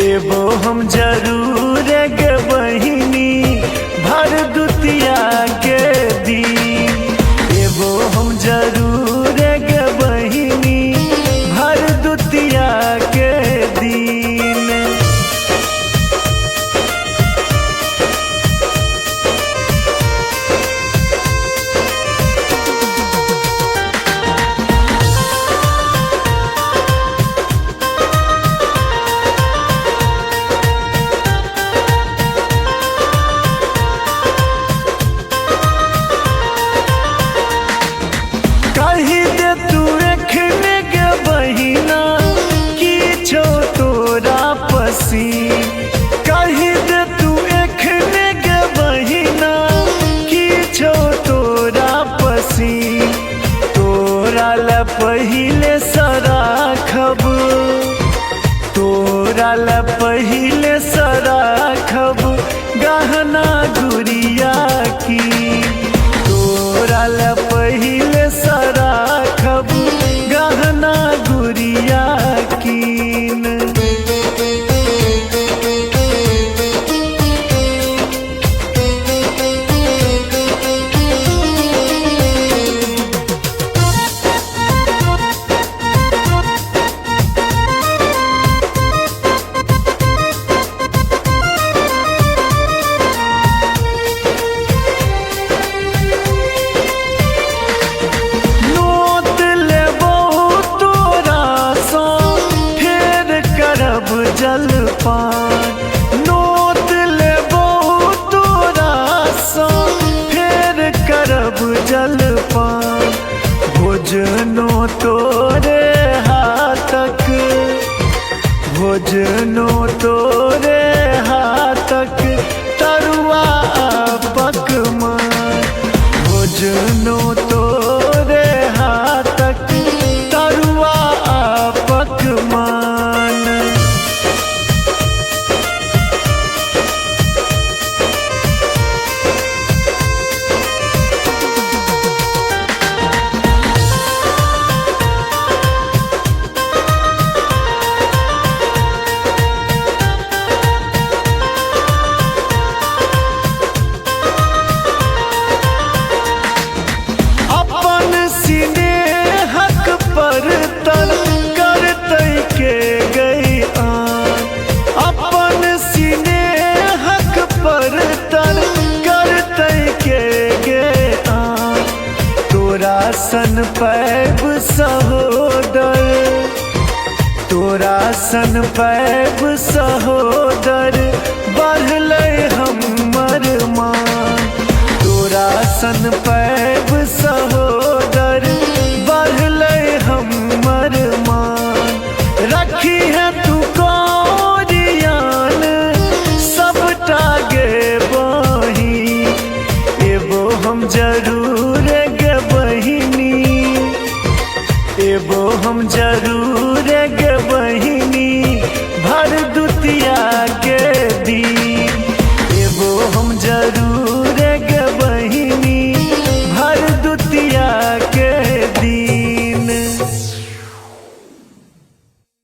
एबो हम जरूर गे बहिनी भर दुतिया के दिन। एबो हम जरूर गे बहिनी भर दुतिया के दिन। कही दे तू एखने गे बहिना किछो तोरा पसीन। कही दे तू एखने गे बहिना किछो तोरा पसीन। तोरा ला पहिले सराखब, तोरा ला पहिले सराखब गहना गुड़िया की। तोरा ला पहिले सराखब गहना गुड़िया कीन। जलपान नोत लेबो तोरा सा फेर करब जलपान। भोजनो तोरे हाथक, भोजनो तोरे हाथक तरुआ पकवान। भोजनो तोरे हाथक तरुआ पकवान। तोरा सन पैब सहोदर, तोरा सन पैब सहोदर बढ़लै हमर मान। तोरा सन पैब सहोदर बढ़लै हमर मान। रखी है तू कोरियान सबटा गे बहिन। एबो हम जरूर